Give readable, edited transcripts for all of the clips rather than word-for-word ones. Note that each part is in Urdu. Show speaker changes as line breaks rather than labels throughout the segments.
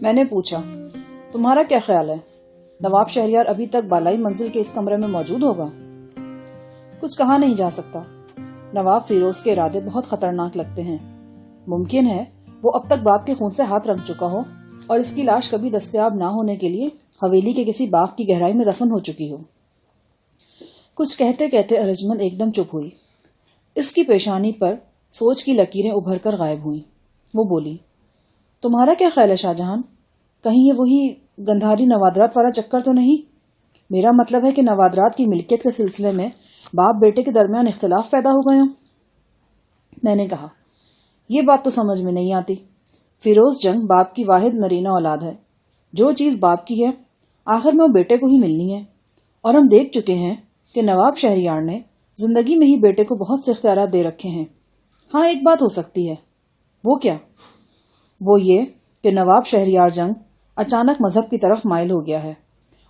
میں نے پوچھا، تمہارا کیا خیال ہے، نواب شہریار ابھی تک بالائی منزل کے اس کمرے میں موجود ہوگا؟ کچھ کہا نہیں جا سکتا۔ نواب فیروز کے ارادے بہت خطرناک لگتے ہیں۔ ممکن ہے وہ اب تک باپ کے خون سے ہاتھ رکھ چکا ہو اور اس کی لاش کبھی دستیاب نہ ہونے کے لیے حویلی کے کسی باغ کی گہرائی میں دفن ہو چکی ہو۔ کچھ کہتے کہتے ارجمند ایک دم چپ ہوئی۔ اس کی پیشانی پر سوچ کی لکیریں ابھر کر غائب ہوئیں۔ وہ بولی، تمہارا کیا خیال ہے شاہ جہان، کہیں یہ وہی گندھاری نوادرات والا چکر تو نہیں؟ میرا مطلب ہے کہ نوادرات کی ملکیت کے سلسلے میں باپ بیٹے کے درمیان اختلاف پیدا ہو گئے ہوں۔ میں نے کہا، یہ بات تو سمجھ میں نہیں آتی۔ فیروز جنگ باپ کی واحد نرینہ اولاد ہے۔ جو چیز باپ کی ہے آخر میں وہ بیٹے کو ہی ملنی ہے، اور ہم دیکھ چکے ہیں کہ نواب شہریار نے زندگی میں ہی بیٹے کو بہت سے اختیارات دے رکھے ہیں۔ ہاں، ایک بات ہو سکتی ہے۔ وہ کیا؟ وہ یہ کہ نواب شہریار جنگ اچانک مذہب کی طرف مائل ہو گیا ہے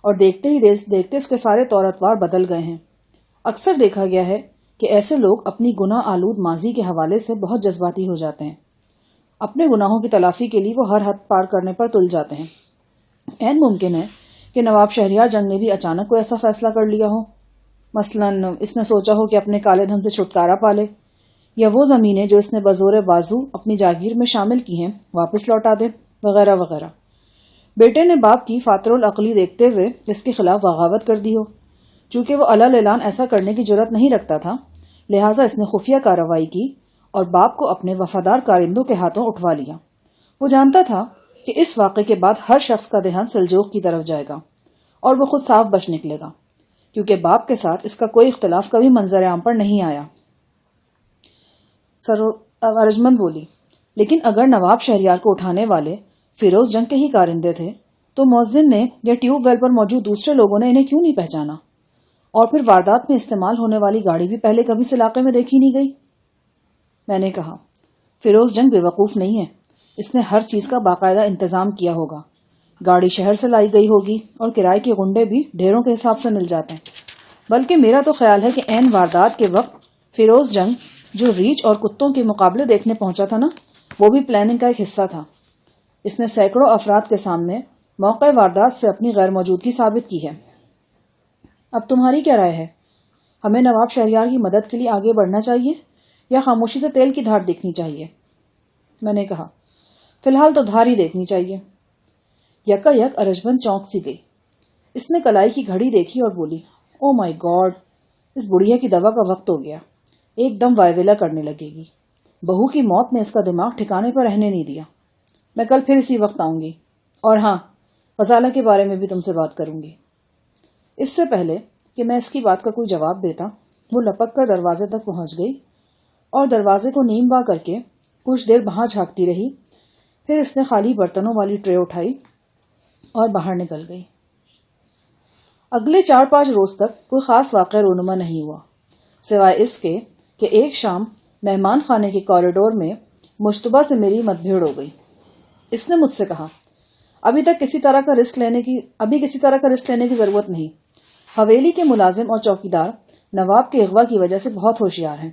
اور دیکھتے ہی دیکھتے اس کے سارے طور اطوار بدل گئے ہیں۔ اکثر دیکھا گیا ہے کہ ایسے لوگ اپنی گناہ آلود ماضی کے حوالے سے بہت جذباتی ہو جاتے ہیں۔ اپنے گناہوں کی تلافی کے لیے وہ ہر حد پار کرنے پر تل جاتے ہیں۔ عین ممکن ہے کہ نواب شہریار جنگ نے بھی اچانک کوئی ایسا فیصلہ کر لیا ہو۔ مثلاً اس نے سوچا ہو کہ اپنے کالے دھن سے چھٹکارا پالے، یا وہ زمینیں جو اس نے بزور بازو اپنی جاگیر میں شامل کی ہیں واپس لوٹا دے، وغیرہ وغیرہ۔ بیٹے نے باپ کی فاتر العقلی دیکھتے ہوئے اس کے خلاف بغاوت کر دی ہو۔ چونکہ وہ علل اعلان ایسا کرنے کی جرات نہیں رکھتا تھا، لہٰذا اس نے خفیہ کارروائی کی اور باپ کو اپنے وفادار کارندوں کے ہاتھوں اٹھوا لیا۔ وہ جانتا تھا کہ اس واقعے کے بعد ہر شخص کا دھیان سلجوق کی طرف جائے گا اور وہ خود صاف بچ نکلے گا، کیونکہ باپ کے ساتھ اس کا کوئی اختلاف کبھی منظر عام پر نہیں آیا۔ ارجمند بولی، لیکن اگر نواب شہریار کو اٹھانے والے فیروز جنگ کے ہی کارندے تھے تو مؤذن نے یا ٹیوب ویل پر موجود دوسرے لوگوں نے انہیں کیوں نہیں پہچانا؟ اور پھر واردات میں استعمال ہونے والی گاڑی بھی پہلے کبھی اس علاقے میں دیکھی نہیں گئی؟ میں نے کہا، فیروز جنگ بے وقوف نہیں ہے۔ اس نے ہر چیز کا باقاعدہ انتظام کیا ہوگا۔ گاڑی شہر سے لائی گئی ہوگی اور کرائے کے غنڈے بھی ڈھیروں کے حساب سے مل جاتے ہیں۔ بلکہ میرا تو خیال ہے کہ عین واردات کے وقت فیروز جنگ جو ریچھ اور کتوں کے مقابلے دیکھنے پہنچا تھا نا، وہ بھی پلاننگ کا ایک حصہ تھا۔ اس نے سینکڑوں افراد کے سامنے موقع واردات سے اپنی غیر موجودگی ثابت کی ہے۔ اب تمہاری کیا رائے ہے؟ ہمیں نواب شہریار کی مدد کے لیے آگے بڑھنا چاہیے یا خاموشی سے تیل کی دھار دیکھنی چاہیے؟ میں نے کہا، فی الحال تو دھار ہی دیکھنی چاہیے۔ یکا یک ارجمند چونک سی گئی۔ اس نے کلائی کی گھڑی دیکھی اور بولی، او مائی گاڈ، اس بڑھیا کی دوا کا وقت ہو گیا، ایک دم وائیولا کرنے لگے گی۔ بہو کی موت نے اس کا دماغ ٹھکانے پر رہنے نہیں دیا۔ میں کل پھر اسی وقت آؤں گی، اور ہاں، غزالہ کے بارے میں بھی تم سے بات کروں گی۔ اس سے پہلے کہ میں اس کی بات کا کوئی جواب دیتا، وہ لپک کر دروازے تک پہنچ گئی اور دروازے کو نیم وا کر کے کچھ دیر وہاں جھانکتی رہی۔ پھر اس نے خالی برتنوں والی ٹرے اٹھائی اور باہر نکل گئی۔ اگلے 4-5 روز تک کوئی خاص واقعہ رونما نہیں ہوا، سوائے اس کے کہ ایک شام مہمان خانے کے کوریڈور میں مشتبہ سے میری مت بھیڑ ہو گئی۔ اس نے مجھ سے کہا، ابھی کسی طرح کا رسک لینے کی ضرورت نہیں۔ حویلی کے ملازم اور چوکیدار نواب کے اغوا کی وجہ سے بہت ہوشیار ہیں۔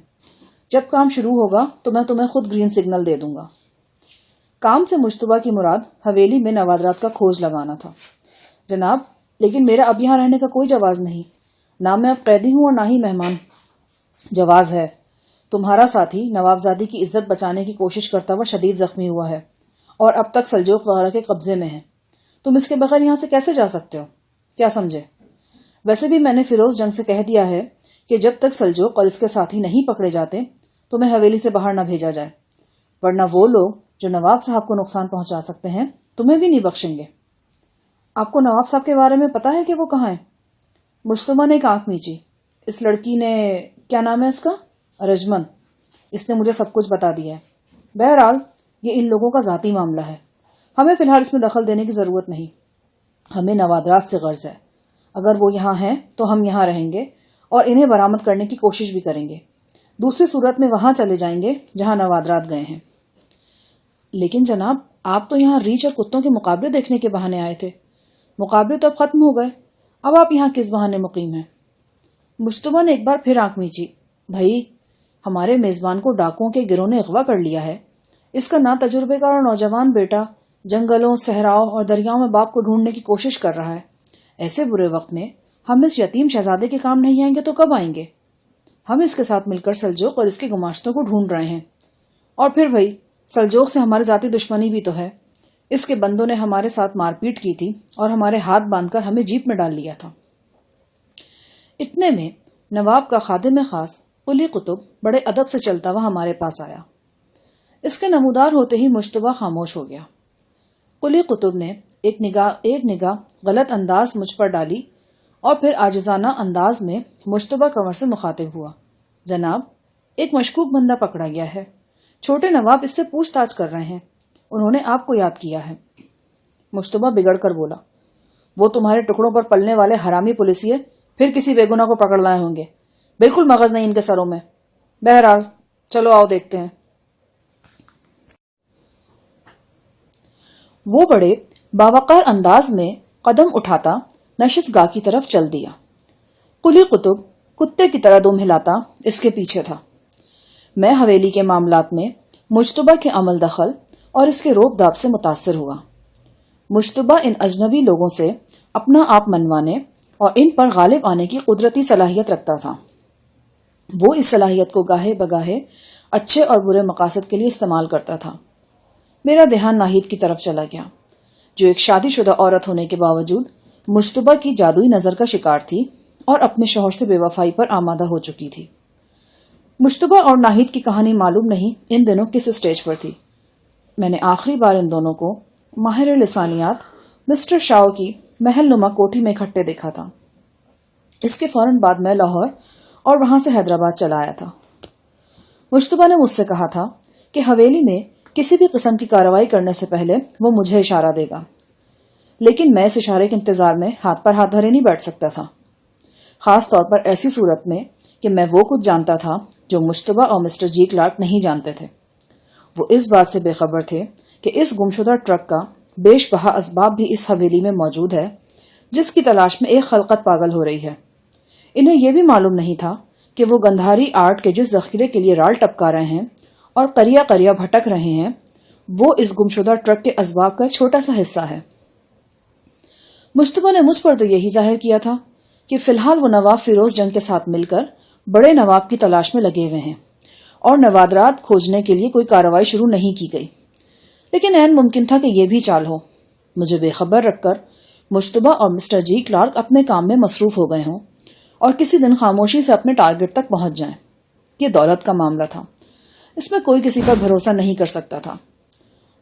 جب کام شروع ہوگا تو میں تمہیں خود گرین سگنل دے دوں گا۔ کام سے مشتبہ کی مراد حویلی میں نوادرات کا کھوج لگانا تھا۔ جناب، لیکن میرا اب یہاں رہنے کا کوئی جواز نہیں، نہ میں اب قیدی ہوں اور نہ ہی مہمان۔ جواز ہے۔ تمہارا ساتھی نوابزادی کی عزت بچانے کی کوشش کرتا ہوا شدید زخمی ہوا ہے اور اب تک سلجوق وغیرہ کے قبضے میں ہے۔ تم اس کے بغیر یہاں سے کیسے جا سکتے ہو؟ کیا سمجھے؟ ویسے بھی میں نے فیروز جنگ سے کہہ دیا ہے کہ جب تک سلجوق اور اس کے ساتھی نہیں پکڑے جاتے تو میں حویلی سے باہر نہ بھیجا جائے، ورنہ وہ لوگ جو نواب صاحب کو نقصان پہنچا سکتے ہیں تمہیں بھی نہیں بخشیں گے۔ آپ کو نواب صاحب کے بارے میں پتا ہے کہ وہ کہاں ہیں؟ مشتبہ نے ایک آنکھ میچی۔ اس لڑکی نے، کیا نام ہے اس کا؟ ارجمند۔ اس نے مجھے سب کچھ بتا دیا ہے۔ بہرحال یہ ان لوگوں کا ذاتی معاملہ ہے، ہمیں فی الحال اس میں دخل دینے کی ضرورت نہیں۔ ہمیں نوادرات سے غرض ہے، اگر وہ یہاں ہیں تو ہم یہاں رہیں گے اور انہیں برآمد کرنے کی کوشش بھی کریں گے۔ دوسری صورت میں وہاں چلے جائیں گے جہاں نوادرات گئے ہیں۔ لیکن جناب، آپ تو یہاں ریچھ اور کتوں کے مقابلے دیکھنے کے بہانے آئے تھے۔ مقابلے تو اب ختم ہو گئے، اب آپ یہاں کس بہانے مقیم ہیں؟ مشتبہ نے ایک بار پھر آنکھ میچی۔ بھائی، ہمارے میزبان کو ڈاکوؤں کے گروہ نے اغوا کر لیا ہے۔ اس کا نا تجربے کار اور نوجوان بیٹا جنگلوں، صحراؤں اور دریاؤں میں باپ کو ڈھونڈنے کی کوشش کر رہا ہے۔ ایسے برے وقت میں ہم اس یتیم شہزادے کے کام نہیں آئیں گے تو کب آئیں گے؟ ہم اس کے ساتھ مل کر سلجوق اور اس کے گماشتوں کو ڈھونڈ رہے ہیں۔ اور پھر بھائی، سلجوق سے ہماری ذاتی دشمنی بھی تو ہے۔ اس کے بندوں نے ہمارے ساتھ مار پیٹ کی تھی اور ہمارے ہاتھ باندھ کر ہمیں جیپ میں ڈال لیا تھا۔ اتنے میں نواب کا خادم خاص قلی قطب بڑے ادب سے چلتا ہوا ہمارے پاس آیا۔ اس کے نمودار ہوتے ہی مشتبہ خاموش ہو گیا۔ قلی قطب نے ایک نگاہ غلط انداز مجھ پر ڈالی اور پھر عاجزانہ انداز میں مشتبہ کنور سے مخاطب ہوا۔ جناب، ایک مشکوک بندہ پکڑا گیا ہے۔ چھوٹے نواب اس سے پوچھ تاچھ کر رہے ہیں۔ انہوں نے آپ کو یاد کیا ہے۔ مشتبہ بگڑ کر بولا، وہ تمہارے ٹکڑوں پر پلنے والے حرامی پولیسیے پھر کسی بے گناہ کو پکڑ لائے ہوں گے۔ بالکل مغز نہیں ان کے سروں میں۔ بہرحال چلو آؤ دیکھتے ہیں۔ وہ بڑے باوقار انداز میں قدم اٹھاتا نشست گاہ کی طرف چل دیا۔ قلی قطب کتے کی طرح دم ہلاتا اس کے پیچھے تھا۔ میں حویلی کے معاملات میں مجتبہ کے عمل دخل اور اس کے روب داب سے متاثر ہوا۔ مجتبہ ان اجنبی لوگوں سے اپنا آپ منوانے اور ان پر غالب آنے کی قدرتی صلاحیت رکھتا تھا۔ وہ اس صلاحیت کو گاہے بگاہے اچھے اور برے مقاصد کے لیے استعمال کرتا تھا۔ میرا دھیان ناہید کی طرف چلا گیا، جو ایک شادی شدہ عورت ہونے کے باوجود مجتبہ کی جادوئی نظر کا شکار تھی اور اپنے شوہر سے بے وفائی پر آمادہ ہو چکی تھی۔ مجتبہ اور ناہید کی کہانی معلوم نہیں ان دنوں کس اسٹیج پر تھی۔ میں نے آخری بار ان دونوں کو ماہر لسانیات مسٹر شاؤ کی محل نما کوٹھی میں اکٹھے دیکھا تھا۔ اس کے فوراً بعد میں لاہور اور وہاں سے حیدرآباد چلا آیا تھا۔ مجتبہ نے مجھ سے کہا تھا کہ حویلی میں کسی بھی قسم کی کارروائی کرنے سے پہلے وہ مجھے اشارہ دے گا، لیکن میں اس اشارے کے انتظار میں ہاتھ پر ہاتھ دھرے نہیں بیٹھ سکتا تھا، خاص طور پر ایسی صورت میں کہ میں وہ کچھ جانتا تھا جو مجتبہ اور مسٹر جی کلارک نہیں جانتے تھے۔ وہ اس بات سے بے خبر تھے کہ اس گمشدہ ٹرک کا بیش بہا اسباب بھی اس حویلی میں موجود ہے، جس کی تلاش میں ایک خلقت پاگل ہو رہی ہے۔ انہیں یہ بھی معلوم نہیں تھا کہ وہ گندھاری آرٹ کے جس ذخیرے کے لیے رال ٹپکا رہے ہیں اور قریا قریا بھٹک رہے ہیں، وہ اس گمشدہ ٹرک کے اسباب کا ایک چھوٹا سا حصہ ہے۔ مجتبہ نے مجھ پر تو یہی ظاہر کیا تھا کہ فی الحال وہ نواب فیروز جنگ کے ساتھ مل کر بڑے نواب کی تلاش میں لگے ہوئے ہیں اور نوادرات کھوجنے کے لیے کوئی کارروائی شروع نہیں کی گئی، لیکن عین ممکن تھا کہ یہ بھی چال ہو، مجھے بے خبر رکھ کر مجتبہ اور مسٹر جی کلارک اپنے کام میں مصروف ہو گئے ہوں اور کسی دن خاموشی سے اپنے ٹارگٹ تک پہنچ جائیں۔ یہ دولت کا معاملہ تھا، اس میں کوئی کسی پر بھروسہ نہیں کر سکتا تھا۔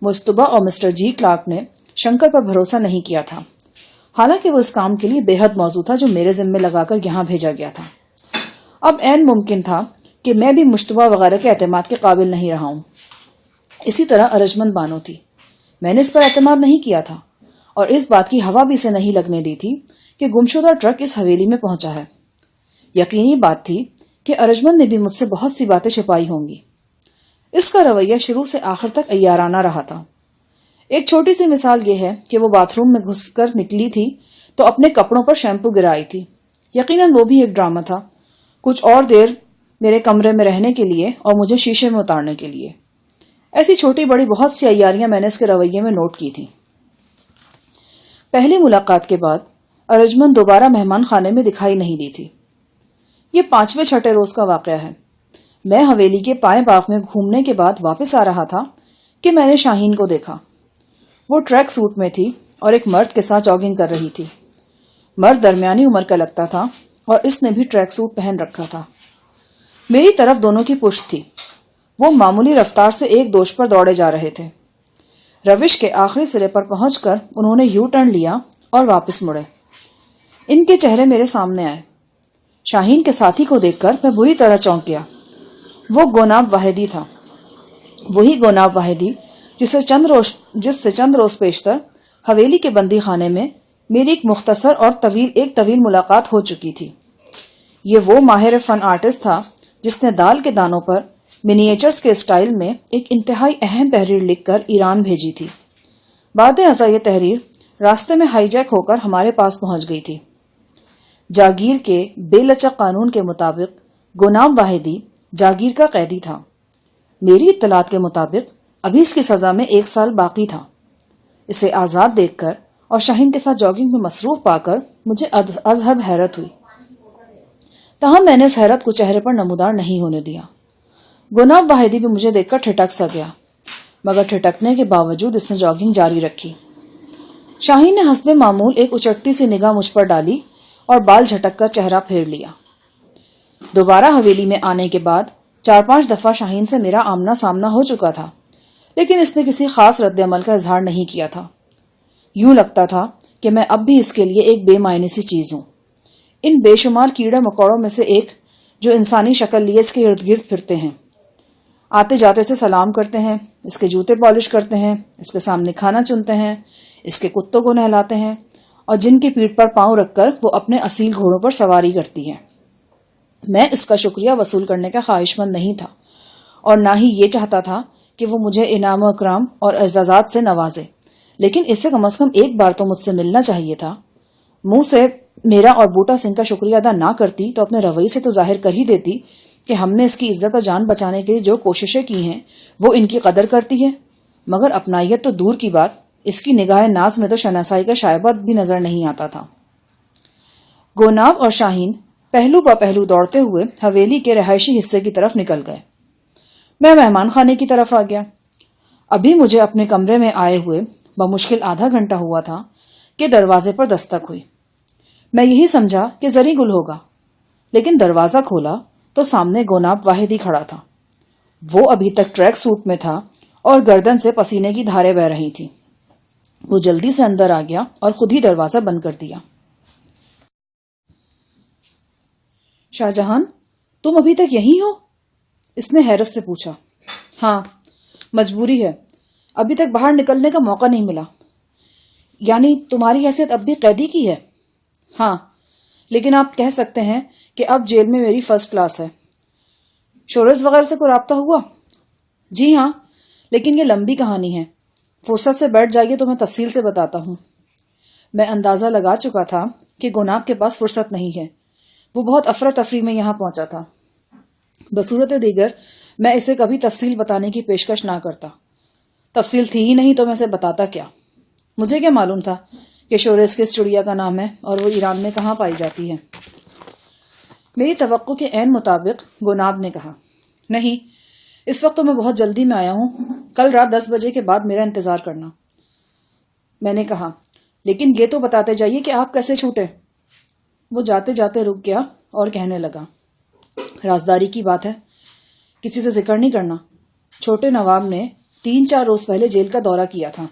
مجتبہ اور مسٹر جی کلارک نے شنکر پر بھروسہ نہیں کیا تھا، حالانکہ وہ اس کام کے لیے بے حد موزوں تھا جو میرے ذمے لگا کر یہاں بھیجا گیا تھا۔ اب عین ممکن تھا کہ میں بھی مجتبہ وغیرہ کے اعتماد کے قابل نہیں رہا ہوں۔ اسی طرح ارجمند بانو تھی، میں نے اس پر اعتماد نہیں کیا تھا اور اس بات کی ہوا بھی اسے نہیں لگنے دی تھی کہ گمشدہ ٹرک اس حویلی میں پہنچا ہے۔ یقینی بات تھی کہ ارجمند نے بھی مجھ سے بہت سی باتیں چھپائی ہوں گی۔ اس کا رویہ شروع سے آخر تک عیارانہ رہا تھا۔ ایک چھوٹی سی مثال یہ ہے کہ وہ باتھ روم میں گھس کر نکلی تھی تو اپنے کپڑوں پر شیمپو گرائی تھی۔ یقیناً وہ بھی ایک ڈرامہ تھا، کچھ اور دیر میرے کمرے میں رہنے کے لیے اور مجھے شیشے میں اتارنے کے لیے۔ ایسی چھوٹی بڑی بہت سی عیاریاں میں نے اس کے رویے میں نوٹ کی تھی۔ پہلی ملاقات کے بعد ارجمند دوبارہ مہمان خانے میں دکھائی نہیں دی تھی۔ یہ 5ویں چھٹے روز کا واقعہ ہے۔ میں حویلی کے پائے باغ میں گھومنے کے بعد واپس آ رہا تھا کہ میں نے شاہین کو دیکھا۔ وہ ٹریک سوٹ میں تھی اور ایک مرد کے ساتھ جاگنگ کر رہی تھی۔ مرد درمیانی عمر کا لگتا تھا اور اس نے بھی ٹریک سوٹ پہن رکھا تھا۔ میری طرف دونوں کی پشت تھی۔ وہ معمولی رفتار سے ایک دوش پر دوڑے جا رہے تھے۔ روش کے آخری سرے پر پہنچ کر انہوں نے یو ٹرن لیا اور واپس مڑے۔ ان کے چہرے میرے سامنے آئے۔ شاہین کے ساتھی کو دیکھ کر میں بری طرح چونک گیا۔ وہ گوناب واحدی تھا، وہی گوناب واحدی جس سے چند روز پیشتر حویلی کے بندی خانے میں میری ایک مختصر اور طویل ملاقات ہو چکی تھی۔ یہ وہ ماہر فن آرٹسٹ تھا جس نے دال کے دانوں پر منییچرز کے اسٹائل میں ایک انتہائی اہم تحریر لکھ کر ایران بھیجی تھی۔ بعد ازاں یہ تحریر راستے میں ہائی جیک ہو کر ہمارے پاس پہنچ گئی تھی۔ جاگیر کے بے لچک قانون کے مطابق گوناب واحدی جاگیر کا قیدی تھا۔ میری اطلاعات کے مطابق ابھی اس کی سزا میں 1 سال باقی تھا۔ اسے آزاد دیکھ کر اور شاہین کے ساتھ جاگنگ میں مصروف پا کر مجھے از حد حیرت ہوئی، تاہم میں نے اس حیرت کو چہرے پر نمودار نہیں ہونے دیا۔ گناب واحدی بھی مجھے دیکھ کر ٹھٹک سا گیا، مگر ٹھٹکنے کے باوجود اس نے جاگنگ جاری رکھی۔ شاہین نے حسب معمول ایک اچٹتی سی نگاہ مجھ پر ڈالی اور بال جھٹک کر چہرہ پھیر لیا۔ دوبارہ حویلی میں آنے کے بعد 4-5 دفعہ شاہین سے میرا آمنا سامنا ہو چکا تھا، لیکن اس نے کسی خاص رد عمل کا اظہار نہیں کیا تھا۔ یوں لگتا تھا کہ میں اب بھی اس کے لیے ایک بے معنی سی چیز ہوں، ان بے شمار کیڑے مکوڑوں میں سے ایک جو انسانی شکل لیے اس کے ارد گرد پھرتے ہیں، آتے جاتے سے سلام کرتے ہیں، اس کے جوتے پالش کرتے ہیں، اس کے سامنے کھانا چنتے ہیں، اس کے کتوں کو نہلاتے ہیں، اور جن کی پیٹھ پر پاؤں رکھ کر وہ اپنے اصیل گھوڑوں پر سواری کرتی ہے۔ میں اس کا شکریہ وصول کرنے کا خواہش مند نہیں تھا، اور نہ ہی یہ چاہتا تھا کہ وہ مجھے انعام و اکرام اور اعزازات سے نوازے، لیکن اسے کم از کم ایک بار تو مجھ سے ملنا چاہیے تھا۔ منہ سے میرا اور بوٹا سنگھ کا شکریہ ادا نہ کرتی تو اپنے رویے سے تو ظاہر کر ہی دیتی کہ ہم نے اس کی عزت اور جان بچانے کے لیے جو کوششیں کی ہیں وہ ان کی قدر کرتی ہے، مگر اپنائیت تو دور کی بات، اس کی نگاہ ناز میں تو شناسائی کا شائبہ بھی نظر نہیں آتا تھا۔ گوناب اور شاہین پہلو پا پہلو دوڑتے ہوئے حویلی کے رہائشی حصے کی طرف نکل گئے۔ میں مہمان خانے کی طرف آ گیا۔ ابھی مجھے اپنے کمرے میں آئے ہوئے بمشکل آدھا گھنٹہ ہوا تھا کہ دروازے پر دستک ہوئی۔ میں یہی سمجھا کہ زری گل ہوگا، لیکن دروازہ کھولا تو سامنے گوناب واحدی کھڑا تھا۔ وہ ابھی تک ٹریک سوٹ میں تھا اور گردن سے پسینے کی دھاریں بہ رہی تھیں۔ وہ جلدی سے اندر آ گیا اور خود ہی دروازہ بند کر دیا۔ شاہ جہان، تم ابھی تک یہیں ہو؟ اس نے حیرت سے پوچھا۔ ہاں، مجبوری ہے، ابھی تک باہر نکلنے کا موقع نہیں ملا۔ یعنی تمہاری حیثیت اب بھی قیدی کی ہے؟ ہاں، لیکن آپ کہہ سکتے ہیں کہ اب جیل میں میری فرسٹ کلاس ہے۔ شورز وغیرہ سے کوئی رابطہ ہوا؟ جی ہاں، لیکن یہ لمبی کہانی ہے، فرصت سے بیٹھ جائیے تو میں تفصیل سے بتاتا ہوں۔ میں اندازہ لگا چکا تھا کہ گناب کے پاس فرصت نہیں ہے، وہ بہت افراتفری میں یہاں پہنچا تھا۔ بصورت دیگر میں اسے کبھی تفصیل بتانے کی پیشکش نہ کرتا، تفصیل تھی ہی نہیں تو میں اسے بتاتا کیا؟ مجھے کیا معلوم تھا کہ شورز کس چڑیا کا نام ہے اور وہ ایران میں کہاں پائی جاتی ہے؟ میری توقع کے عین مطابق گوناب نے کہا، نہیں، اس وقت تو میں بہت جلدی میں آیا ہوں، کل رات 10 بجے کے بعد میرا انتظار کرنا۔ میں نے کہا، لیکن یہ تو بتاتے جائیے کہ آپ کیسے چھوٹے؟ وہ جاتے جاتے رک گیا اور کہنے لگا، رازداری کی بات ہے، کسی سے ذکر نہیں کرنا۔ چھوٹے نواب نے 3-4 روز پہلے جیل کا دورہ کیا تھا۔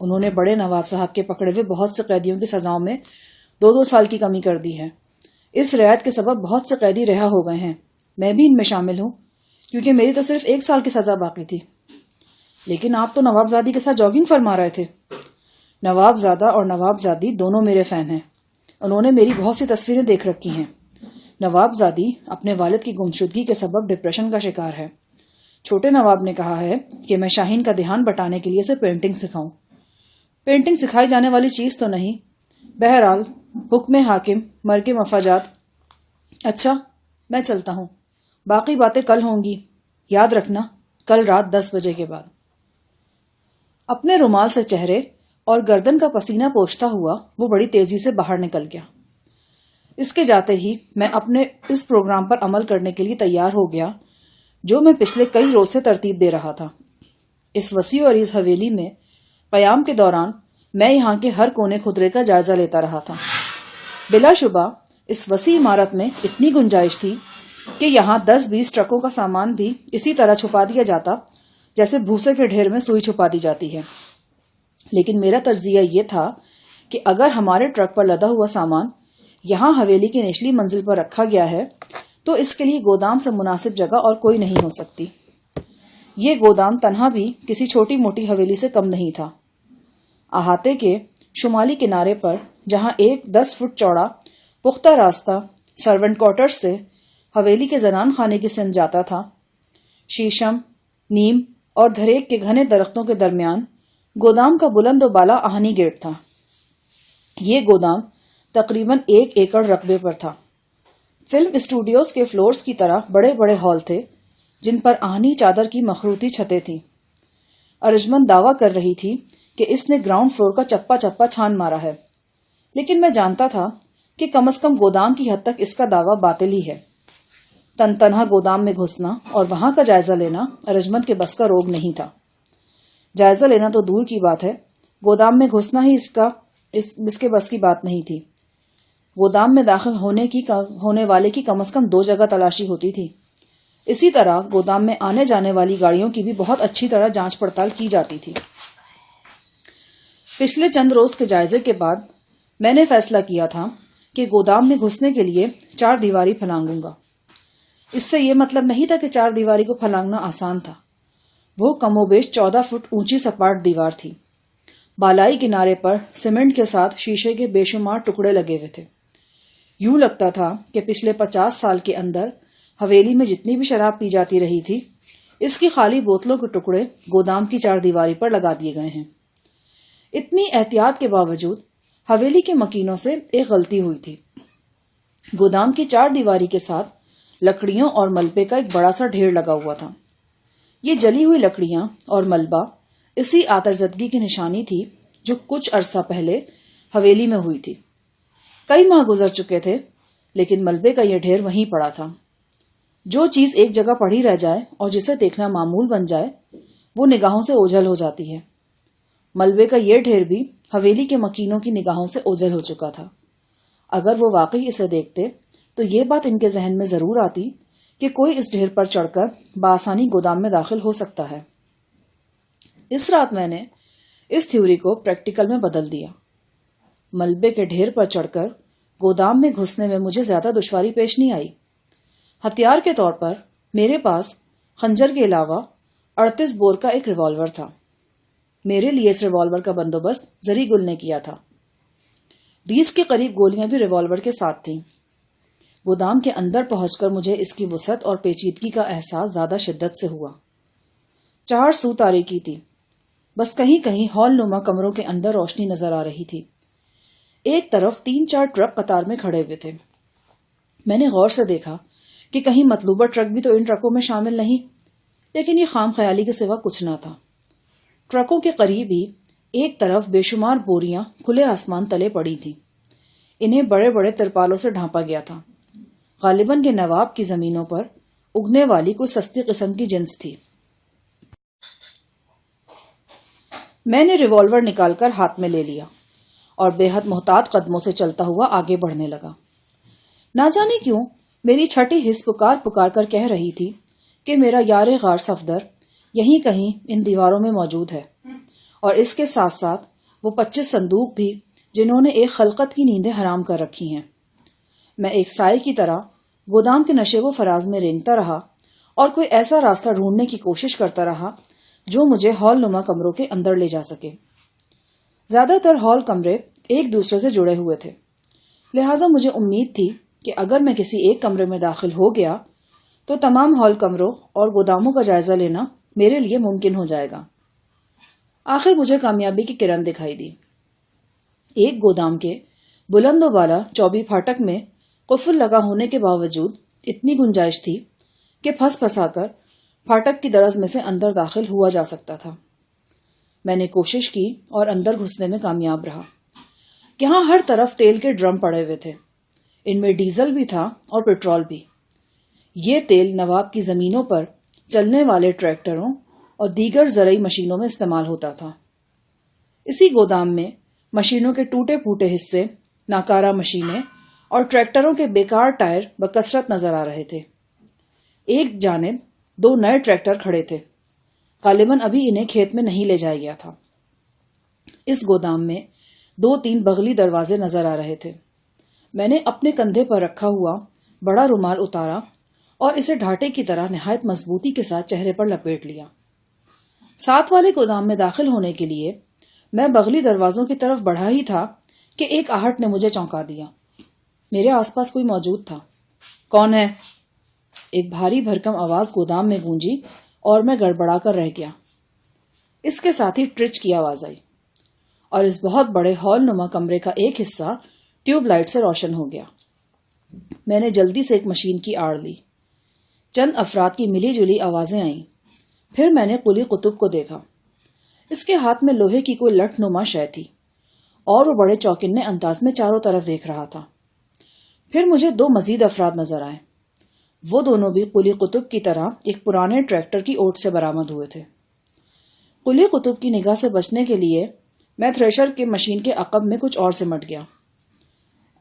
انہوں نے بڑے نواب صاحب کے پکڑے ہوئے بہت سے قیدیوں کی سزاؤں میں 2-2 سال کی کمی کر دی ہے۔ اس رعایت کے سبب بہت سے قیدی رہا ہو گئے ہیں، میں بھی ان میں شامل ہوں، کیونکہ میری تو صرف 1 سال کی سزا باقی تھی۔ لیکن آپ تو نواب زادی کے ساتھ جاگنگ فرما رہے تھے۔ نواب زادہ اور نواب زادی دونوں میرے فین ہیں، انہوں نے میری بہت سی تصویریں دیکھ رکھی ہیں۔ نواب زادی اپنے والد کی گمشدگی کے سبب ڈپریشن کا شکار ہے۔ چھوٹے نواب نے کہا ہے کہ میں شاہین کا دھیان بٹانے کے لیے اسے پینٹنگ سکھاؤں۔ پینٹنگ سکھائی جانے والی چیز تو نہیں، بہرحال حکم حاکم مرگ مفاجات۔ اچھا، میں چلتا ہوں، باقی باتیں کل ہوں گی، یاد رکھنا کل رات 10 بجے کے بعد۔ اپنے رومال سے چہرے اور گردن کا پسینہ پوچھتا ہوا وہ بڑی تیزی سے باہر نکل گیا۔ اس کے جاتے ہی میں اپنے اس پروگرام پر عمل کرنے کے لیے تیار ہو گیا جو میں پچھلے کئی روز سے ترتیب دے رہا تھا۔ اس وسیع و عریض حویلی میں قیام کے دوران میں یہاں کے ہر کونے خدرے کا جائزہ لیتا رہا تھا۔ بلا شبہ اس وسیع عمارت میں اتنی گنجائش تھی کہ یہاں 10-20 ٹرکوں کا سامان بھی اسی طرح چھپا دیا جاتا جیسے بھوسے کے ڈھیر میں سوئی چھپا دی جاتی ہے۔ لیکن میرا تجزیہ یہ تھا کہ اگر ہمارے ٹرک پر لدا ہوا سامان یہاں حویلی کی نچلی منزل پر رکھا گیا ہے تو اس کے لیے گودام سے مناسب جگہ اور کوئی نہیں ہو سکتی۔ یہ گودام تنہا بھی کسی چھوٹی موٹی حویلی سے کم نہیں تھا۔ احاطے کے شمالی کنارے پر جہاں ایک 10 فٹ چوڑا پختہ راستہ سرونٹ کوارٹرز سے حویلی کے زنان خانے کی سمت جاتا تھا، شیشم، نیم اور دھریک کے گھنے درختوں کے درمیان گودام کا بلند و بالا آہنی گیٹ تھا۔ یہ گودام تقریباً 1 ایکڑ رقبے پر تھا۔ فلم اسٹوڈیوز کے فلورز کی طرح بڑے بڑے ہال تھے جن پر آہنی چادر کی مخروطی چھتیں تھیں۔ ارجمند دعویٰ کر رہی تھی کہ اس نے گراؤنڈ فلور کا چپا چپا چھان مارا ہے، لیکن میں جانتا تھا کہ کم از کم گودام کی حد تک اس کا دعویٰ باطل ہی ہے۔ تنہا گودام میں گھسنا اور وہاں کا جائزہ لینا ارجمند کے بس کا روگ نہیں تھا۔ جائزہ لینا تو دور کی بات ہے، گودام میں گھسنا ہی اس کے بس کی بات نہیں تھی۔ گودام میں داخل ہونے والے کی کم از کم 2 جگہ تلاشی ہوتی تھی۔ اسی طرح گودام میں آنے جانے والی گاڑیوں کی بھی بہت اچھی طرح جانچ پڑتال کی جاتی تھی۔ پچھلے چند روز کے جائزے کے بعد میں نے فیصلہ کیا تھا کہ گودام میں گھسنے کے لیے 4 دیواری پھلانگوں گا۔ اس سے یہ مطلب نہیں تھا کہ 4 دیواری کو پھلانگنا آسان تھا۔ وہ کم و بیش 14 فٹ اونچی سپاٹ دیوار تھی۔ بالائی کنارے پر سیمنٹ کے ساتھ شیشے کے بے شمار ٹکڑے لگے ہوئے تھے۔ یوں لگتا تھا کہ پچھلے 50 سال کے اندر حویلی میں جتنی بھی شراب پی جاتی رہی تھی، اس کی خالی بوتلوں کے ٹکڑے گودام کی 4 دیواری پر لگا دیے گئے ہیں۔ اتنی احتیاط کے باوجود حویلی کے مکینوں سے ایک غلطی ہوئی تھی۔ گودام کی 4 دیواری کے ساتھ لکڑیوں اور ملبے کا ایک بڑا سا ڈھیر لگا ہوا تھا۔ یہ جلی ہوئی لکڑیاں اور ملبہ اسی آتشزدگی کی نشانی تھی جو کچھ عرصہ پہلے حویلی میں ہوئی تھی۔ کئی ماہ گزر چکے تھے، لیکن ملبے کا یہ ڈھیر وہیں پڑا تھا۔ جو چیز ایک جگہ پڑی رہ جائے اور جسے دیکھنا معمول بن جائے، وہ نگاہوں سے اوجھل ہو جاتی ہے۔ ملبے کا یہ ڈھیر بھی حویلی کے مکینوں کی نگاہوں سے اوجھل ہو چکا تھا۔ اگر وہ واقعی اسے دیکھتے تو یہ بات ان کے ذہن میں ضرور آتی کہ کوئی اس ڈھیر پر چڑھ کر بآسانی گودام میں داخل ہو سکتا ہے۔ اس رات میں نے اس تھیوری کو پریکٹیکل میں بدل دیا۔ ملبے کے ڈھیر پر چڑھ کر گودام میں گھسنے میں مجھے زیادہ دشواری پیش نہیں آئی۔ ہتھیار کے طور پر میرے پاس خنجر کے علاوہ 38 بور کا ایک ریوالور تھا۔ میرے لیے اس ریوالور کا بندوبست زری گل نے کیا تھا۔ 20 کے قریب گولیاں بھی ریوالور کے ساتھ تھیں۔ گودام کے اندر پہنچ کر مجھے اس کی وسعت اور پیچیدگی کا احساس زیادہ شدت سے ہوا۔ 4 سو تاریکی تھی، بس کہیں کہیں ہال نما کمروں کے اندر روشنی نظر آ رہی تھی۔ ایک طرف 3-4 ٹرک قطار میں کھڑے ہوئے تھے۔ میں نے غور سے دیکھا کہ کہیں مطلوبہ ٹرک بھی تو ان ٹرکوں میں شامل نہیں، لیکن یہ خام خیالی کے سوا کچھ نہ تھا۔ ٹرکوں کے قریب ہی ایک طرف بے شمار بوریاں کھلے آسمان تلے پڑی تھیں۔ انہیں بڑے بڑے ترپالوں سے ڈھانپا گیا تھا۔ غالباً کے نواب کی زمینوں پر اگنے والی کوئی سستی قسم کی جنس تھی۔ میں نے ریوالور نکال کر ہاتھ میں لے لیا اور بے حد محتاط قدموں سے چلتا ہوا آگے بڑھنے لگا۔ نہ جانے کیوں میری چھٹی حس پکار پکار کر کہہ رہی تھی کہ میرا یار غار صفدر یہیں کہیں ان دیواروں میں موجود ہے، اور اس کے ساتھ ساتھ وہ 25 صندوق بھی جنہوں نے ایک خلقت کی نیندیں حرام کر رکھی ہیں۔ میں ایک سائے کی طرح گودام کے نشیب و فراز میں رینگتا رہا اور کوئی ایسا راستہ ڈھونڈنے کی کوشش کرتا رہا جو مجھے ہال نما کمروں کے اندر لے جا سکے۔ زیادہ تر ہال کمرے ایک دوسرے سے جڑے ہوئے تھے، لہٰذا مجھے امید تھی کہ اگر میں کسی ایک کمرے میں داخل ہو گیا تو تمام ہال کمروں اور گوداموں کا جائزہ لینا میرے لیے ممکن ہو جائے گا۔ آخر مجھے کامیابی کی کرن دکھائی دی۔ ایک گودام کے بلند و بالا چوبی پھاٹک میں قفل لگا ہونے کے باوجود اتنی گنجائش تھی کہ پھنس پھنسا کر پھاٹک کی درز میں سے اندر داخل ہوا جا سکتا تھا۔ میں نے کوشش کی اور اندر گھسنے میں کامیاب رہا۔ یہاں ہر طرف تیل کے ڈرم پڑے ہوئے تھے۔ ان میں ڈیزل بھی تھا اور پیٹرول بھی۔ یہ تیل نواب کی زمینوں پر چلنے والے ٹریکٹروں اور دیگر زرعی مشینوں میں استعمال ہوتا تھا۔ اسی گودام میں مشینوں کے ٹوٹے پھوٹے حصے، ناکارہ مشینیں اور ٹریکٹروں کے بیکار ٹائر بکثرت نظر آ رہے تھے۔ ایک جانب 2 نئے ٹریکٹر کھڑے تھے، غالباً ابھی انہیں کھیت میں نہیں لے جایا گیا تھا۔ اس گودام میں 2-3 بغلی دروازے نظر آ رہے تھے۔ میں نے اپنے کندھے پر رکھا ہوا بڑا رومال اتارا اور اسے ڈھاٹے کی طرح نہایت مضبوطی کے ساتھ چہرے پر لپیٹ لیا۔ ساتھ والے گودام میں داخل ہونے کے لیے میں بغلی دروازوں کی طرف بڑھا ہی تھا کہ ایک آہٹ نے مجھے چونکا دیا۔ میرے آس پاس کوئی موجود تھا۔ کون ہے؟ ایک بھاری بھرکم آواز گودام میں گونجی اور میں گڑبڑا کر رہ گیا۔ اس کے ساتھ ہی ٹرچ کی آواز آئی اور اس بہت بڑے ہال نما کمرے کا ایک حصہ ٹیوب لائٹ سے روشن ہو گیا۔ میں نے جلدی سے ایک مشین کی آڑ لی۔ چند افراد کی ملی جلی آوازیں آئیں۔ پھر میں نے قلی قطب کو دیکھا۔ اس کے ہاتھ میں لوہے کی کوئی لٹھ نما شے تھی اور وہ بڑے چوکنے انداز میں چاروں طرف دیکھ رہا تھا۔ پھر مجھے 2 مزید افراد نظر آئے۔ وہ دونوں بھی قلی قطب کی طرح ایک پرانے ٹریکٹر کی اوٹ سے برآمد ہوئے تھے۔ قلی قطب کی نگاہ سے بچنے کے لیے میں تھریشر کے مشین کے عقب میں کچھ اور سمٹ گیا۔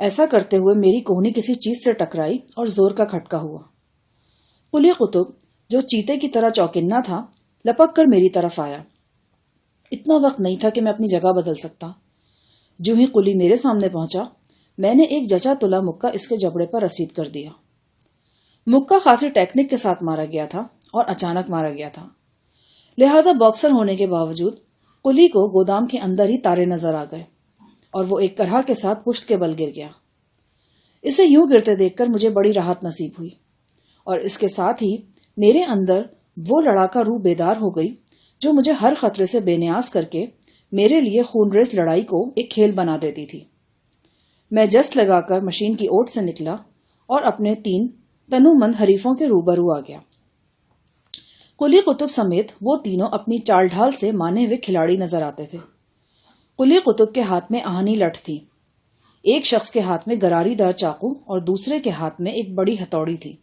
ایسا کرتے ہوئے میری کوہنی کسی چیز سے ٹکرائی اور زور کا کھٹکا ہوا۔ قلی قطب جو چیتے کی طرح چوکنا تھا لپک کر میری طرف آیا۔ اتنا وقت نہیں تھا کہ میں اپنی جگہ بدل سکتا۔ جو ہی قلی میرے سامنے پہنچا میں نے ایک جچا تلا مکہ اس کے جبڑے پر رسید کر دیا۔ مکہ خاصی ٹیکنک کے ساتھ مارا گیا تھا اور اچانک مارا گیا تھا، لہٰذا باکسر ہونے کے باوجود قلی کو گودام کے اندر ہی تارے نظر آ گئے اور وہ ایک کرہا کے ساتھ پشت کے بل گر گیا۔ اسے یوں گرتے دیکھ کر مجھے بڑی راحت نصیب ہوئی اور اس کے ساتھ ہی میرے اندر وہ لڑاکا روح بیدار ہو گئی جو مجھے ہر خطرے سے بے نیاز کر کے میرے لیے خون ریز لڑائی کو ایک کھیل بنا دیتی تھی۔ میں جست لگا کر مشین کی اوٹ سے نکلا اور اپنے 3 تنو مند حریفوں کے روبرو آ گیا۔ قلی قطب سمیت وہ تینوں اپنی چال ڈھال سے مانے ہوئے کھلاڑی نظر آتے تھے۔ قلی قطب کے ہاتھ میں آہنی لٹھ تھی، ایک شخص کے ہاتھ میں گراری دار چاقو اور دوسرے کے ہاتھ میں ایک بڑی ہتھوڑی تھی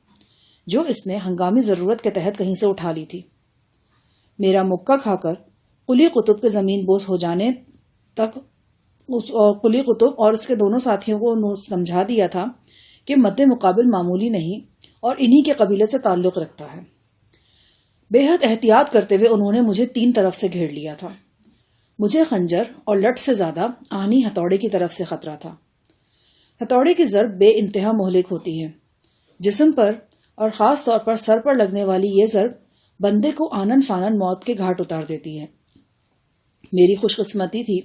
جو اس نے ہنگامی ضرورت کے تحت کہیں سے اٹھا لی تھی۔ میرا مکہ کھا کر قلی قطب کے زمین بوس ہو جانے تک قلی قطب اور اس کے دونوں ساتھیوں کو سمجھا دیا تھا کہ مد مقابل معمولی نہیں اور انہی کے قبیلے سے تعلق رکھتا ہے۔ بے حد احتیاط کرتے ہوئے انہوں نے مجھے 3 طرف سے گھیر لیا تھا۔ مجھے خنجر اور لٹ سے زیادہ آہنی ہتھوڑے کی طرف سے خطرہ تھا۔ ہتھوڑے کی ضرب بے انتہا مہلک ہوتی ہے۔ جسم پر اور خاص طور پر سر پر لگنے والی یہ ضرب بندے کو آنن فانن موت کے گھاٹ اتار دیتی ہے۔ میری خوش قسمتی تھی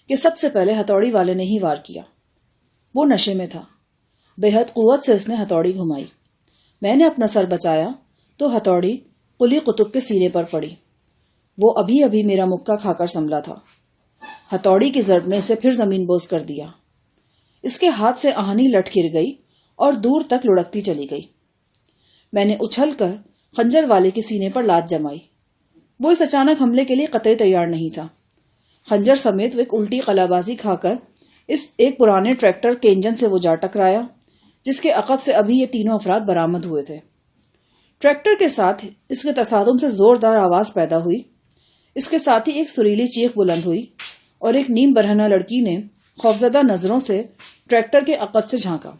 کہ سب سے پہلے ہتھوڑی والے نے ہی وار کیا۔ وہ نشے میں تھا، بے حد قوت سے اس نے ہتھوڑی گھمائی۔ میں نے اپنا سر بچایا تو ہتھوڑی قلی قطب کے سینے پر پڑی۔ وہ ابھی ابھی میرا مکہ کھا کر سنبھلا تھا۔ ہتھوڑی کی ضرب نے اسے پھر زمین بوس کر دیا۔ اس کے ہاتھ سے آہنی لٹ گر گئی اور دور تک لڑکتی چلی گئی۔ میں نے اچھل کر خنجر والے کے سینے پر لات جمائی۔ وہ اس اچانک حملے کے لیے قطعی تیار نہیں تھا۔ خنجر سمیت وہ ایک الٹی قلابازی کھا کر اس ایک پرانے ٹریکٹر کے انجن سے وہ جا ٹکرایا جس کے عقب سے ابھی یہ تینوں افراد برآمد ہوئے تھے۔ ٹریکٹر کے ساتھ اس کے تصادم سے زوردار آواز پیدا ہوئی۔ اس کے ساتھ ہی ایک سریلی چیخ بلند ہوئی اور ایک نیم برہنہ لڑکی نے خوفزدہ نظروں سے ٹریکٹر کے عقب سے جھانکا۔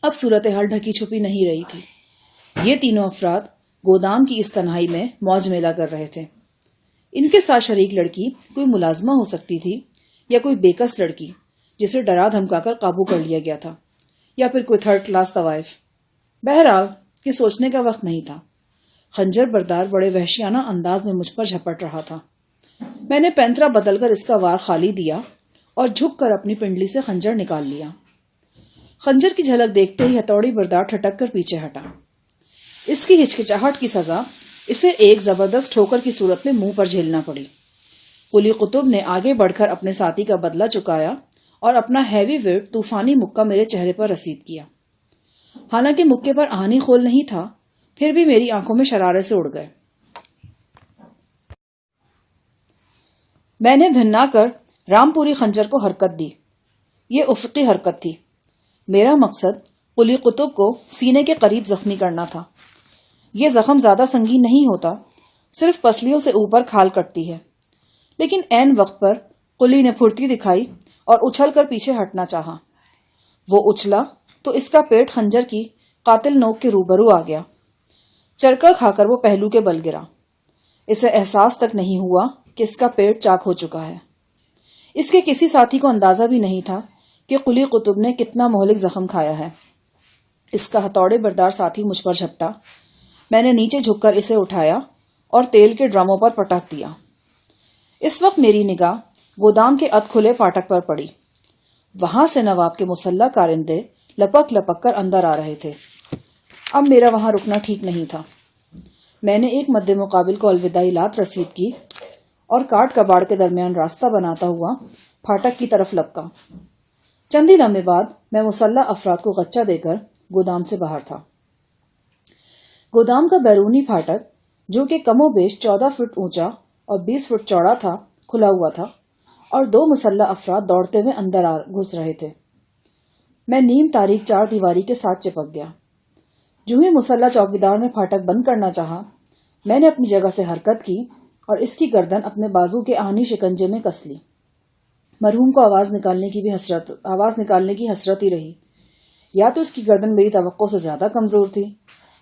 اب صورتحال ڈھکی چھپی نہیں رہی تھی۔ یہ تینوں افراد گودام کی اس تنہائی میں موج میلہ کر رہے تھے۔ ان کے ساتھ شریک لڑکی کوئی ملازمہ ہو سکتی تھی یا کوئی بیکس لڑکی جسے ڈرا دھمکا کر قابو کر لیا گیا تھا، یا پھر کوئی 3rd کلاس طوائف۔ بہرحال یہ سوچنے کا وقت نہیں تھا۔ خنجر بردار بڑے وحشیانہ انداز میں مجھ پر جھپٹ رہا تھا۔ میں نے پینترا بدل کر اس کا وار خالی دیا اور جھک کر اپنی پنڈلی سے خنجر نکال لیا۔ خنجر کی جھلک دیکھتے ہی ہتھوڑی بردار ٹھٹک کر پیچھے ہٹا۔ اس کی ہچکچاہٹ کی سزا اسے ایک زبردست ٹھوکر کی صورت میں منہ پر جھیلنا پڑی۔ قلی قطب نے آگے بڑھ کر اپنے ساتھی کا بدلہ چکایا اور اپنا ہیوی ویٹ طوفانی مکہ میرے چہرے پر رسید کیا۔ حالانکہ مکے پر آہنی خول نہیں تھا، پھر بھی میری آنکھوں میں شرارے سے اڑ گئے۔ میں نے بھنا کر رامپوری خنجر کو حرکت دی۔ یہ افقی حرکت تھی۔ میرا مقصد قلی قطب کو سینے کے قریب زخمی کرنا تھا۔ یہ زخم زیادہ سنگین نہیں ہوتا، صرف پسلیوں سے اوپر کھال کٹتی ہے، لیکن عین وقت پر قلی نے پھرتی دکھائی اور اچھل کر پیچھے ہٹنا چاہا۔ وہ اچھلا تو اس کا پیٹ خنجر کی قاتل نوک کے روبرو آ گیا۔ چرکا کھا کر وہ پہلو کے بل گرا۔ اسے احساس تک نہیں ہوا کہ اس کا پیٹ چاک ہو چکا ہے۔ اس کے کسی ساتھی کو اندازہ بھی نہیں تھا کہ قلی قطب نے کتنا مہلک زخم کھایا ہے۔ اس کا ہتھوڑے بردار ساتھی مجھ پر جھپٹا۔ میں نے نیچے جھک کر اسے اٹھایا اور تیل کے ڈرموں پر پٹک دیا۔ اس وقت میری نگاہ گودام کے ادھ کھلے پھاٹک پر پڑی۔ وہاں سے نواب کے مسلح کارندے لپک لپک کر اندر آ رہے تھے۔ اب میرا وہاں رکنا ٹھیک نہیں تھا۔ میں نے ایک مد مقابل کو الوداعی لات رسید کی اور کاٹ کباڑ کے درمیان راستہ بناتا ہوا پھاٹک کی طرف لپکا۔ چند ہی لمحے بعد میں مسلح افراد کو غچہ دے کر گودام سے باہر تھا۔ گودام کا بیرونی پھاٹک جو کہ کم و بیش 14 فٹ اونچا اور 20 فٹ چوڑا تھا کھلا ہوا تھا اور 2 مسلح افراد دوڑتے ہوئے اندر گھس رہے تھے۔ میں نیم تاریک 4 دیواری کے ساتھ چپک گیا۔ جو ہی مسلح چوکیدار نے پھاٹک بند کرنا چاہا، میں نے اپنی جگہ سے حرکت کی اور اس کی گردن اپنے بازو کے آہنی شکنجے میں کس لی۔ مرحوم کو آواز نکالنے کی حسرت ہی رہی۔ یا تو اس کی گردن میری توقع سے زیادہ کمزور تھی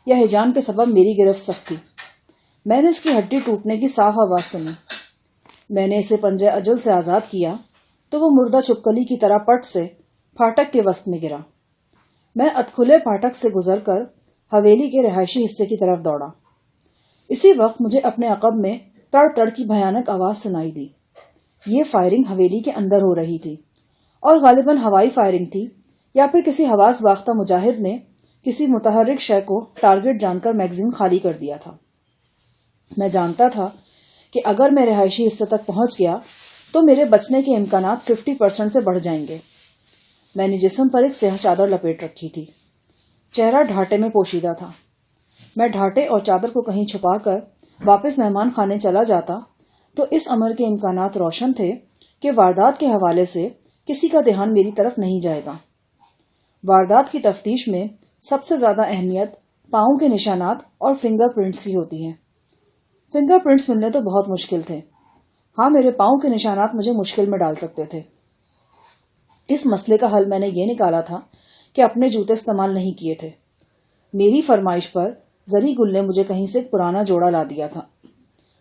یا ہیجان کے سبب میری گرفت سخت تھی۔ میں نے اس کی ہڈی ٹوٹنے کی صاف آواز سنی۔ میں نے اسے پنجہ اجل سے آزاد کیا تو وہ مردہ چھپکلی کی طرح پٹ سے پھاٹک کے وسط میں گرا۔ میں ادکھلے پھاٹک سے گزر کر حویلی کے رہائشی حصے کی طرف دوڑا۔ اسی وقت مجھے اپنے عقب میں تڑ تڑ کی بھیانک آواز سنائی دی۔ یہ فائرنگ حویلی کے اندر ہو رہی تھی اور غالباً ہوائی فائرنگ تھی یا پھر کسی حواس باختہ مجاہد نے کسی متحرک شے کو ٹارگٹ جان کر میگزین خالی کر دیا تھا۔ میں جانتا تھا کہ اگر میں رہائشی حصے تک پہنچ گیا تو میرے بچنے کے امکانات 50% سے بڑھ جائیں گے۔ میں نے جسم پر ایک سیاہ چادر لپیٹ رکھی تھی۔ چہرہ ڈھاٹے میں پوشیدہ تھا۔ میں ڈھاٹے اور چادر کو کہیں چھپا کر واپس مہمان خانے چلا جاتا تو اس امر کے امکانات روشن تھے کہ واردات کے حوالے سے کسی کا دھیان میری طرف نہیں جائے گا۔ واردات کی تفتیش میں سب سے زیادہ اہمیت پاؤں کے نشانات اور فنگر پرنٹس کی ہوتی ہے۔ فنگر پرنٹس ملنے تو بہت مشکل تھے۔ ہاں، میرے پاؤں کے نشانات مجھے مشکل میں ڈال سکتے تھے۔ اس مسئلے کا حل میں نے یہ نکالا تھا کہ اپنے جوتے استعمال نہیں کیے تھے۔ میری فرمائش پر زری گل نے مجھے کہیں سے ایک پرانا جوڑا لا دیا تھا۔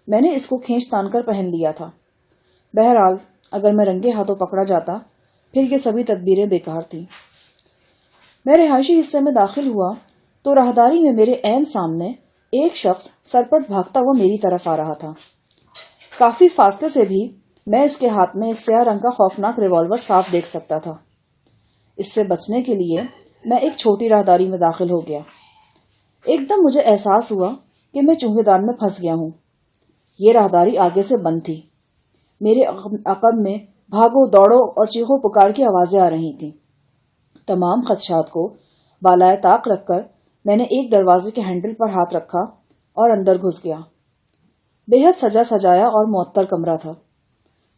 میں نے اس کو کھینچ تان کر پہن لیا تھا۔ بہرحال اگر میں رنگے ہاتھوں پکڑا جاتا پھر یہ سبھی تدبیریں بیکار تھیں۔ میں رہائشی حصے میں داخل ہوا تو راہداری میں میرے عین سامنے ایک شخص سرپٹ بھاگتا ہوا میری طرف آ رہا تھا۔ کافی فاصلے سے بھی میں اس کے ہاتھ میں ایک سیاہ رنگ کا خوفناک ریوالور صاف دیکھ سکتا تھا۔ اس سے بچنے کے لیے میں ایک چھوٹی راہداری میں داخل ہو گیا۔ ایک دم مجھے احساس ہوا کہ میں چوہے دان میں پھنس گیا ہوں۔ یہ راہداری آگے سے بند تھی۔ میرے عقب میں بھاگو دوڑو اور چیخو پکار کی آوازیں آ رہی تھیں۔ تمام خدشات کو بالائے طاق رکھ کر میں نے ایک دروازے کے ہینڈل پر ہاتھ رکھا اور اندر گھس گیا۔ بے حد سجا سجایا اور معطر کمرہ تھا۔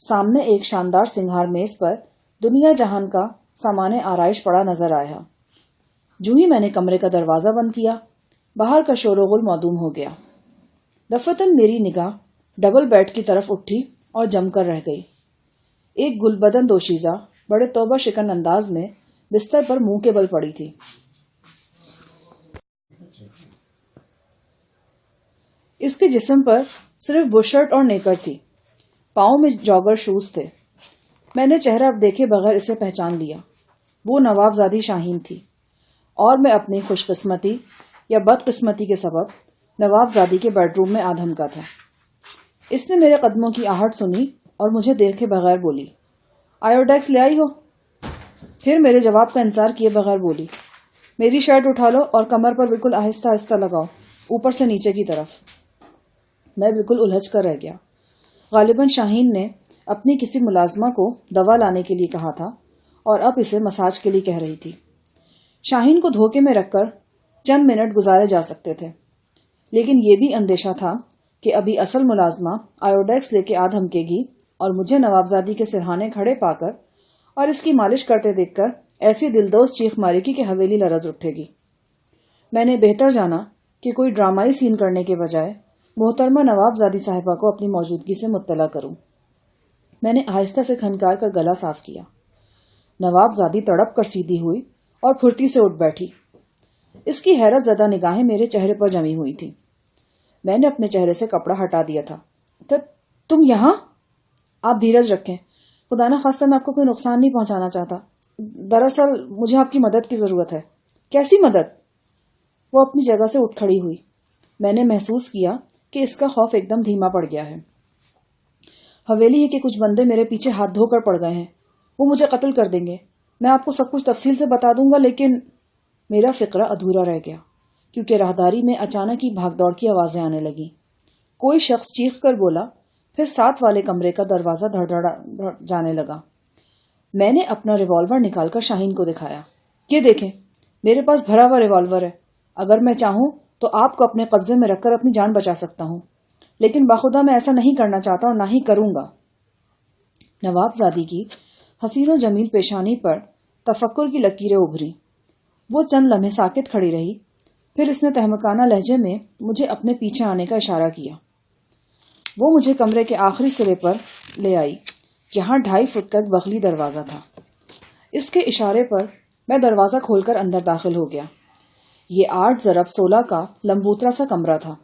سامنے ایک شاندار سنگھار میز پر دنیا جہان کا سامان آرائش پڑا نظر آیا۔ جو ہی میں نے کمرے کا دروازہ بند کیا، باہر کا شور و غل معدوم ہو گیا۔ دفعتاً میری نگاہ ڈبل بیڈ کی طرف اٹھی اور جم کر رہ گئی۔ ایک گل بدن دوشیزہ بڑے توبہ شکن انداز میں بستر پر منہ کے بل پڑی تھی۔ اس کے جسم پر صرف بشرٹ اور نیکر تھی۔ پاؤں میں جاگر شوز تھے۔ میں نے چہرہ اب دیکھے بغیر اسے پہچان لیا۔ وہ نواب زادی شاہین تھی اور میں اپنی خوش قسمتی یا بد قسمتی کے سبب نواب زادی کے بیڈ روم میں آدھم کا تھا۔ اس نے میرے قدموں کی آہٹ سنی اور مجھے دیکھے بغیر بولی، آیوڈیکس لے آئی ہو؟ پھر میرے جواب کا انتظار کیے بغیر بولی، میری شرٹ اٹھا لو اور کمر پر بالکل آہستہ آہستہ لگاؤ، اوپر سے نیچے کی طرف۔ میں بالکل الجھ کر رہ گیا۔ غالباً شاہین نے اپنی کسی ملازمہ کو دوا لانے کے لیے کہا تھا اور اب اسے مساج کے لیے کہہ رہی تھی۔ شاہین کو دھوکے میں رکھ کر چند منٹ گزارے جا سکتے تھے، لیکن یہ بھی اندیشہ تھا کہ ابھی اصل ملازمہ آیوڈیکس لے کے آ دھمکے گی اور مجھے نوابزادی کے سرہانے کھڑے پا کر اور اس کی مالش کرتے دیکھ کر ایسی دلدوز چیخ مارے گی کہ حویلی لرز اٹھے گی۔ میں نے بہتر جانا کہ کوئی ڈرامائی سین کرنے کے بجائے محترمہ نوابزادی صاحبہ کو اپنی موجودگی سے مطلع کروں۔ میں نے آہستہ سے کھنکار کر گلا صاف کیا۔ نوابزادی تڑپ کر سیدھی ہوئی اور پھرتی سے اٹھ بیٹھی۔ اس کی حیرت زدہ نگاہیں میرے چہرے پر جمی ہوئی تھیں۔ میں نے اپنے چہرے سے کپڑا ہٹا دیا تھا۔ تم یہاں؟ آپ دھیرج رکھیں، خدا نہ خواستہ میں آپ کو کوئی نقصان نہیں پہنچانا چاہتا۔ دراصل مجھے آپ کی مدد کی ضرورت ہے۔ کیسی مدد؟ وہ اپنی جگہ سے اٹھ کھڑی ہوئی۔ میں نے محسوس کیا کہ اس کا خوف ایک دم دھیما پڑ گیا ہے۔ حویلی ہے کہ کچھ بندے میرے پیچھے ہاتھ دھو کر پڑ گئے ہیں، وہ مجھے قتل کر دیں گے۔ میں آپ کو سب کچھ تفصیل سے بتا دوں گا، لیکن میرا فقرہ ادھورا رہ گیا کیونکہ راہداری میں اچانک ہی بھاگ دوڑ کی آوازیں آنے لگیں۔ کوئی شخص چیخ کر بولا، پھر ساتھ والے کمرے کا دروازہ دھڑ جانے لگا۔ میں نے اپنا ریوالور نکال کر شاہین کو دکھایا۔ یہ دیکھیں، میرے پاس بھرا ہوا ریوالور ہے۔ اگر میں چاہوں تو آپ کو اپنے قبضے میں رکھ کر اپنی جان بچا سکتا ہوں، لیکن باخدا میں ایسا نہیں کرنا چاہتا اور نہ ہی کروں گا۔ نواب زادی کی حسین و جمیل پیشانی پر تفکر کی لکیریں ابھری۔ وہ چند لمحے ساکت کھڑی رہی، پھر اس نے تہمکانہ لہجے میں مجھے اپنے پیچھے آنے کا اشارہ کیا۔ وہ مجھے کمرے کے آخری سرے پر لے آئی۔ یہاں 2.5 فٹ کا ایک بغلی دروازہ تھا۔ اس کے اشارے پر میں دروازہ کھول کر اندر داخل ہو گیا۔ یہ 8x16 کا لمبوترا سا کمرہ تھا۔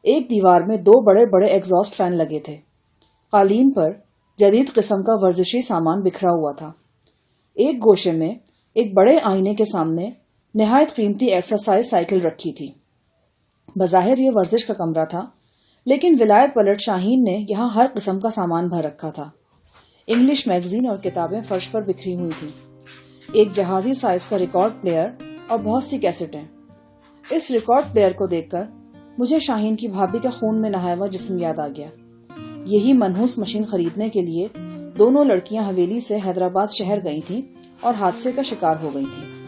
ایک دیوار میں 2 بڑے بڑے ایگزاسٹ فین لگے تھے۔ قالین پر جدید قسم کا ورزشی سامان بکھرا ہوا تھا۔ ایک گوشے میں ایک بڑے آئینے کے سامنے نہایت قیمتی ایکسرسائز سائیکل رکھی تھی۔ بظاہر یہ ورزش کا کمرہ تھا، لیکن ولایت پلٹ شاہین نے یہاں ہر قسم کا سامان بھر رکھا تھا۔ انگلش میگزین اور کتابیں فرش پر بکھری ہوئی تھیں۔ ایک جہازی سائز کا ریکارڈ پلیئر اور بہت سی کیسٹیں۔ اس ریکارڈ پلیئر کو دیکھ کر مجھے شاہین کی بھابھی کا خون میں نہایا ہوا جسم یاد آ گیا۔ یہی منحوس مشین خریدنے کے لیے دونوں لڑکیاں حویلی سے حیدرآباد شہر گئی تھیں اور حادثے کا شکار ہو گئی تھیں۔